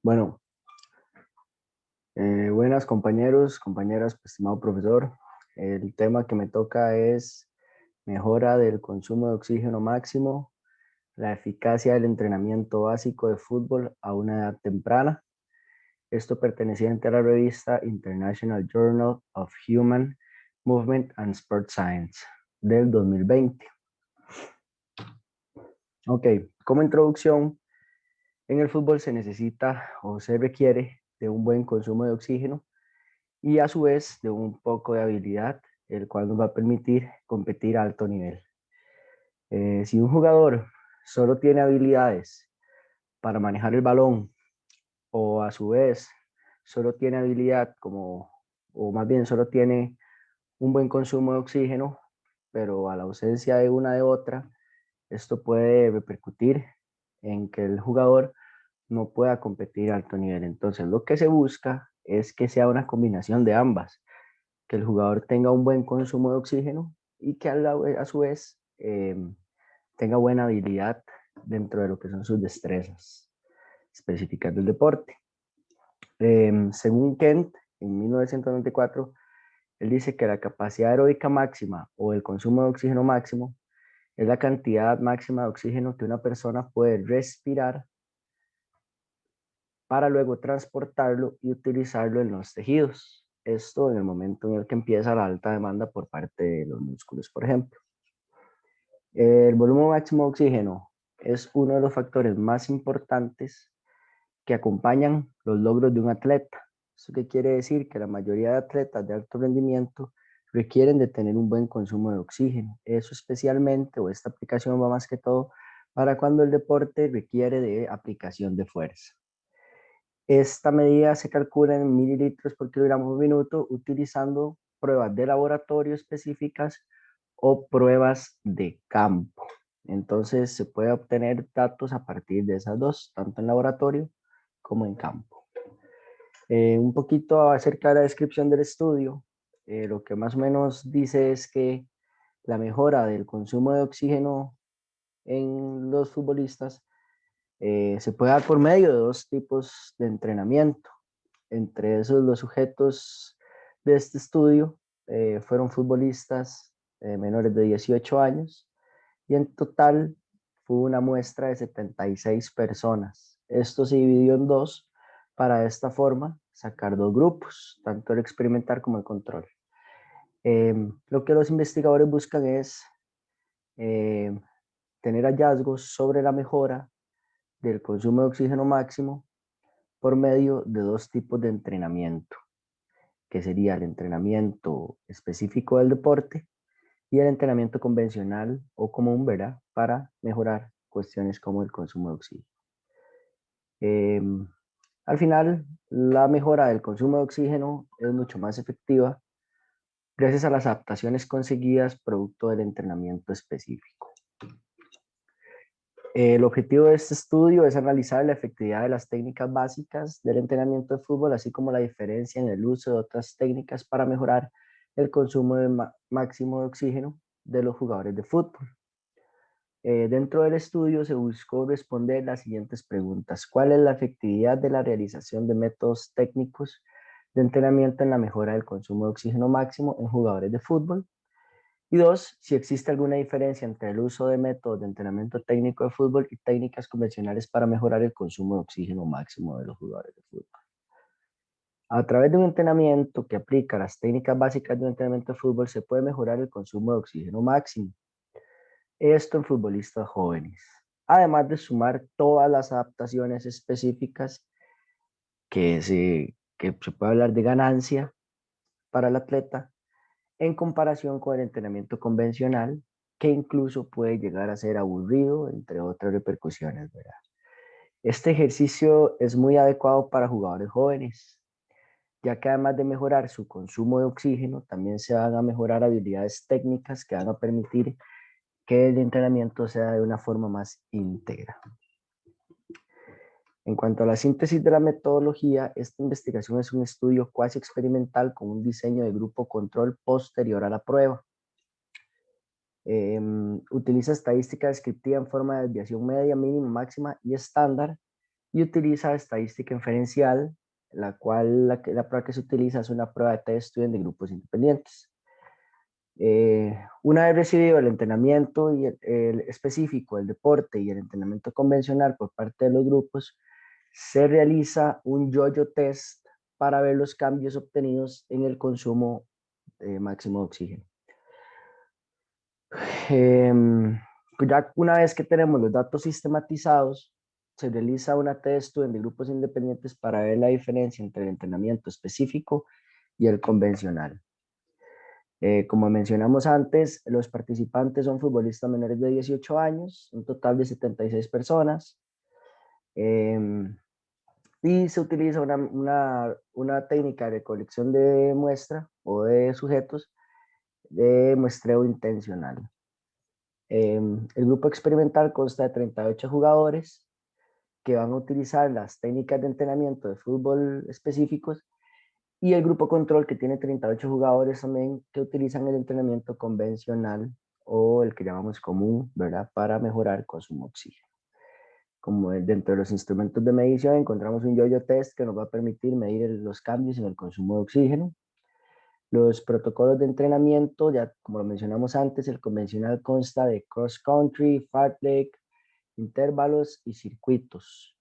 Bueno, buenas compañeros, compañeras, estimado profesor. El tema que me toca es mejora del consumo de oxígeno máximo, la eficacia del entrenamiento básico de fútbol a una edad temprana. Esto perteneciente a la revista International Journal of Human Movement and Sport Science del 2020. Ok, como introducción, en el fútbol se necesita o se requiere de un buen consumo de oxígeno y a su vez de un poco de habilidad, el cual nos va a permitir competir a alto nivel. Si un jugador solo tiene habilidades para manejar el balón o a su vez solo tiene habilidad como, o más bien solo tiene un buen consumo de oxígeno, pero a la ausencia de una de otra, esto puede repercutir en que el jugador no pueda competir a alto nivel. Entonces, lo que se busca es que sea una combinación de ambas, que el jugador tenga un buen consumo de oxígeno y que a su vez tenga buena habilidad dentro de lo que son sus destrezas específicas del deporte. Según Kent, en 1994, él dice que la capacidad aeróbica máxima o el consumo de oxígeno máximo es la cantidad máxima de oxígeno que una persona puede respirar para luego transportarlo y utilizarlo en los tejidos. Esto en el momento en el que empieza la alta demanda por parte de los músculos, por ejemplo. El volumen máximo de oxígeno es uno de los factores más importantes que acompañan los logros de un atleta. ¿Eso qué quiere decir? Que la mayoría de atletas de alto rendimiento requieren de tener un buen consumo de oxígeno. Eso especialmente, o esta aplicación va más que todo, para cuando el deporte requiere de aplicación de fuerza. Esta medida se calcula en mililitros por kilogramo por minuto utilizando pruebas de laboratorio específicas o pruebas de campo. Entonces se puede obtener datos a partir de esas dos, tanto en laboratorio como en campo. Un poquito acerca de la descripción del estudio, lo que más o menos dice es que la mejora del consumo de oxígeno en los futbolistas se puede dar por medio de dos tipos de entrenamiento. Entre esos, los sujetos de este estudio fueron futbolistas menores de 18 años y en total fue una muestra de 76 personas. Esto se dividió en dos para de esta forma sacar dos grupos, tanto el experimental como el control. Lo que los investigadores buscan es eh, tener hallazgos sobre la mejora del consumo de oxígeno máximo por medio de dos tipos de entrenamiento, que sería el entrenamiento específico del deporte y el entrenamiento convencional o común, ¿verdad? Para mejorar cuestiones como el consumo de oxígeno. Eh, Al final, la mejora del consumo de oxígeno es mucho más efectiva gracias a las adaptaciones conseguidas producto del entrenamiento específico. El objetivo de este estudio es analizar la efectividad de las técnicas básicas del entrenamiento de fútbol, así como la diferencia en el uso de otras técnicas para mejorar el consumo máximo de oxígeno de los jugadores de fútbol. Dentro del estudio se buscó responder las siguientes preguntas. ¿Cuál es la efectividad de la realización de métodos técnicos de entrenamiento en la mejora del consumo de oxígeno máximo en jugadores de fútbol? Y dos, si existe alguna diferencia entre el uso de métodos de entrenamiento técnico de fútbol y técnicas convencionales para mejorar el consumo de oxígeno máximo de los jugadores de fútbol. A través de un entrenamiento que aplica las técnicas básicas de un entrenamiento de fútbol se puede mejorar el consumo de oxígeno máximo. Esto en futbolistas jóvenes. Además de sumar todas las adaptaciones específicas que se puede hablar de ganancia para el atleta en comparación con el entrenamiento convencional, que incluso puede llegar a ser aburrido, entre otras repercusiones, ¿verdad? Este ejercicio es muy adecuado para jugadores jóvenes, ya que además de mejorar su consumo de oxígeno, también se van a mejorar habilidades técnicas que van a permitir que el entrenamiento sea de una forma más íntegra. En cuanto a la síntesis de la metodología, esta investigación es un estudio cuasi experimental con un diseño de grupo control posterior a la prueba. Utiliza estadística descriptiva en forma de desviación media, mínima, máxima y estándar y utiliza estadística inferencial, la cual la prueba que se utiliza es una prueba de test de grupos independientes. Una vez recibido el entrenamiento y el específico, el deporte y el entrenamiento convencional por parte de los grupos, se realiza un yo-yo test para ver los cambios obtenidos en el consumo máximo de oxígeno. Ya una vez que tenemos los datos sistematizados, se realiza una test de grupos independientes para ver la diferencia entre el entrenamiento específico y el convencional. Como mencionamos antes, los participantes son futbolistas menores de 18 años, un total de 76 personas. Y se utiliza una técnica de recolección de muestra o de sujetos de muestreo intencional. El grupo experimental consta de 38 jugadores que van a utilizar las técnicas de entrenamiento de fútbol específicos y el grupo control que tiene 38 jugadores también que utilizan el entrenamiento convencional o el que llamamos común, ¿verdad? Para mejorar el consumo de oxígeno. Como dentro de los instrumentos de medición encontramos un yo-yo test que nos va a permitir medir los cambios en el consumo de oxígeno. Los protocolos de entrenamiento, ya como lo mencionamos antes, el convencional consta de cross country, fartlek, intervalos y circuitos.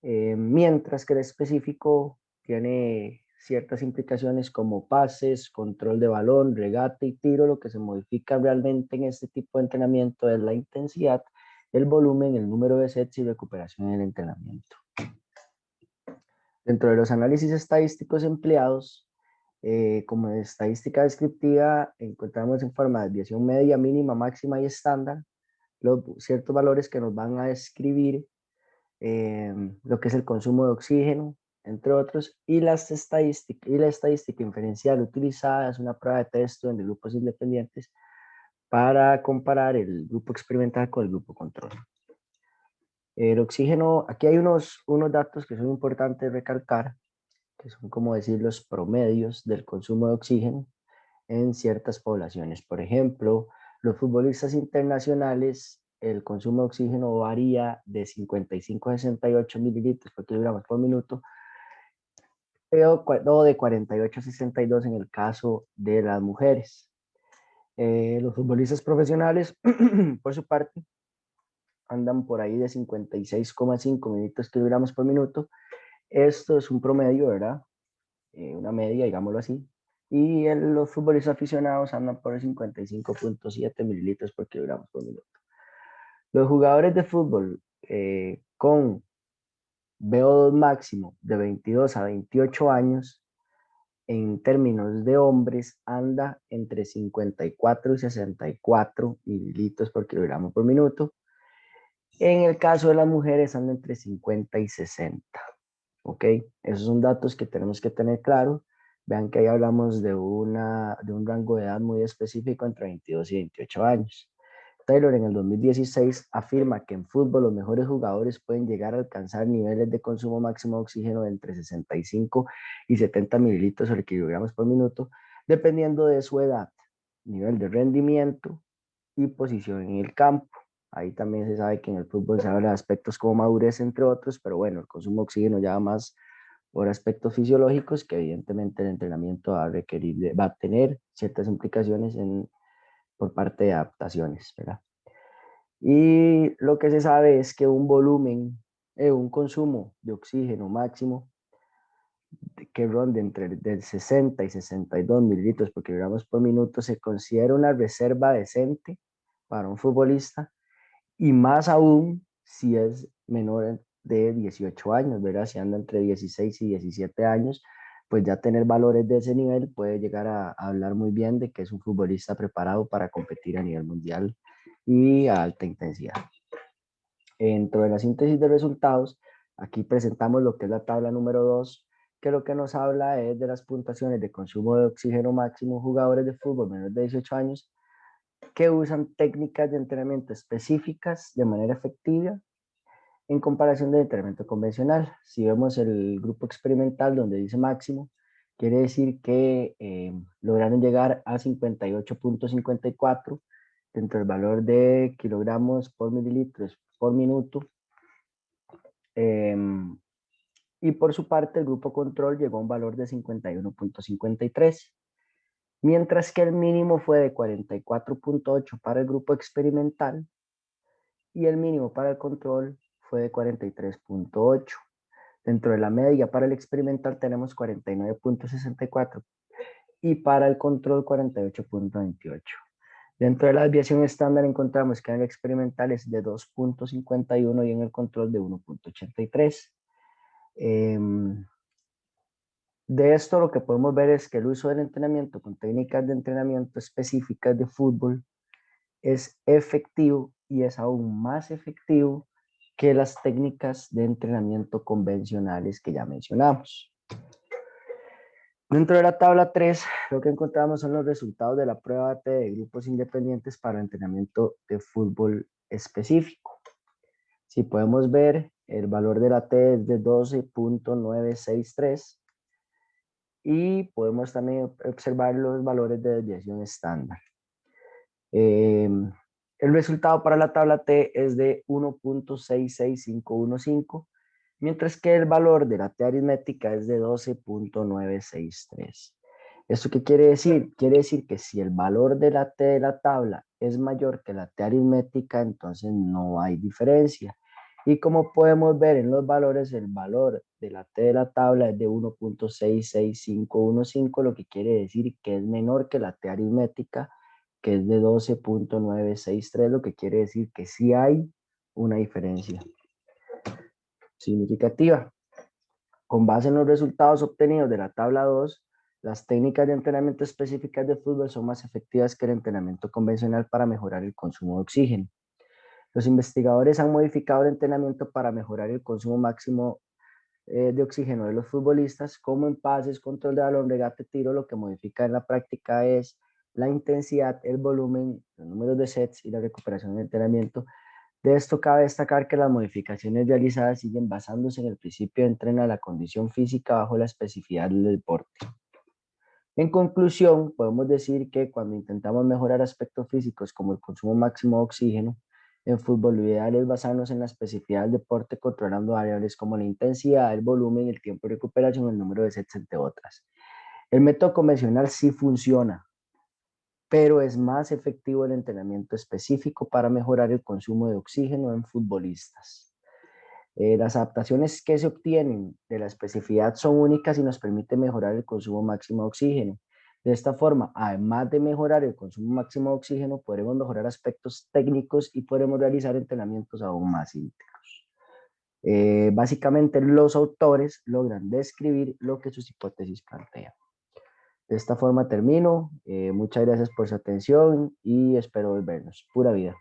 Mientras que el específico tiene ciertas implicaciones como pases, control de balón, regate y tiro. Lo que se modifica realmente en este tipo de entrenamiento es la intensidad, el volumen, el número de sets y recuperación en el entrenamiento. Dentro de los análisis estadísticos empleados, como estadística descriptiva, encontramos en forma de desviación media, mínima, máxima y estándar ciertos valores que nos van a describir lo que es el consumo de oxígeno, entre otros, y la estadística inferencial utilizada es una prueba de test de grupos independientes para comparar el grupo experimental con el grupo control. El oxígeno, aquí hay unos datos que son importantes recalcar, que son como decir los promedios del consumo de oxígeno en ciertas poblaciones. Por ejemplo, los futbolistas internacionales, el consumo de oxígeno varía de 55 a 68 mililitros por kilogramos por minuto, o de 48 a 62 en el caso de las mujeres. Los futbolistas profesionales, por su parte, andan por ahí de 56,5 mililitros kilogramos por minuto. Esto es un promedio, ¿verdad? Una media, digámoslo así. Y los futbolistas aficionados andan por 55,7 mililitros por kilogramos por minuto. Los jugadores de fútbol con VO2 máximo de 22 a 28 años, en términos de hombres, anda entre 54 y 64 mililitros por kilogramo por minuto. En el caso de las mujeres, anda entre 50 y 60. ¿Ok? Esos son datos que tenemos que tener claro. Vean que ahí hablamos de un rango de edad muy específico entre 22 y 28 años. Taylor en el 2016 afirma que en fútbol los mejores jugadores pueden llegar a alcanzar niveles de consumo máximo de oxígeno de entre 65 y 70 mililitros por kilogramos por minuto, dependiendo de su edad, nivel de rendimiento y posición en el campo. Ahí también se sabe que en el fútbol se habla de aspectos como madurez, entre otros, pero bueno, el consumo de oxígeno ya más por aspectos fisiológicos que evidentemente el entrenamiento va a requerir, va a tener ciertas implicaciones por parte de adaptaciones, ¿verdad? Y lo que se sabe es que un volumen, un consumo de oxígeno máximo que ronde entre del 60 y 62 mililitros por kilogramos por minuto se considera una reserva decente para un futbolista y más aún si es menor de 18 años, ¿verdad? Si anda entre 16 y 17 años, pues ya tener valores de ese nivel puede llegar a hablar muy bien de que es un futbolista preparado para competir a nivel mundial y a alta intensidad. Dentro de la síntesis de resultados, aquí presentamos lo que es la tabla número 2, que lo que nos habla es de las puntuaciones de consumo de oxígeno máximo jugadores de fútbol menores de 18 años que usan técnicas de entrenamiento específicas de manera efectiva en comparación del entrenamiento convencional. Si vemos el grupo experimental donde dice máximo, quiere decir que lograron llegar a 58,54 dentro del valor de kilogramos por mililitros por minuto Y por su parte, el grupo control llegó a un valor de 51.53, mientras que el mínimo fue de 44.8 para el grupo experimental y el mínimo para el control fue de 43.8. Dentro de la media para el experimental tenemos 49.64 y para el control 48.28. Dentro de la desviación estándar encontramos que en el experimental es de 2.51 y en el control de 1.83. De esto lo que podemos ver es que el uso del entrenamiento con técnicas de entrenamiento específicas de fútbol es efectivo y es aún más efectivo que las técnicas de entrenamiento convencionales que ya mencionamos. Dentro de la tabla 3, lo que encontramos son los resultados de la prueba AT de grupos independientes para entrenamiento de fútbol específico. Si podemos ver, el valor de la T es de 12.963 y podemos también observar los valores de desviación estándar. El resultado para la tabla T es de 1.66515, mientras que el valor de la T aritmética es de 12.963. ¿Esto qué quiere decir? Quiere decir que si el valor de la T de la tabla es mayor que la T aritmética, entonces no hay diferencia. Y como podemos ver en los valores, el valor de la T de la tabla es de 1.66515, lo que quiere decir que es menor que la T aritmética, que es de 12.963, lo que quiere decir que sí hay una diferencia significativa. Con base en los resultados obtenidos de la tabla 2, las técnicas de entrenamiento específicas de fútbol son más efectivas que el entrenamiento convencional para mejorar el consumo de oxígeno. Los investigadores han modificado el entrenamiento para mejorar el consumo máximo de oxígeno de los futbolistas, como en pases, control de balón, regate, tiro. Lo que modifica en la práctica es la intensidad, el volumen, los números de sets y la recuperación del entrenamiento. De esto cabe destacar que las modificaciones realizadas siguen basándose en el principio de entrenar la condición física bajo la especificidad del deporte. En conclusión, podemos decir que cuando intentamos mejorar aspectos físicos como el consumo máximo de oxígeno, en fútbol lo ideal es basarnos en la especificidad del deporte, controlando variables como la intensidad, el volumen, el tiempo de recuperación, el número de sets, entre otras. El método convencional sí funciona, pero es más efectivo el entrenamiento específico para mejorar el consumo de oxígeno en futbolistas. Las adaptaciones que se obtienen de la especificidad son únicas y nos permiten mejorar el consumo máximo de oxígeno. De esta forma, además de mejorar el consumo máximo de oxígeno, podremos mejorar aspectos técnicos y podremos realizar entrenamientos aún más íntegros. Básicamente, los autores logran describir lo que sus hipótesis plantean. De esta forma termino. Muchas gracias por su atención y espero vernos. Pura vida.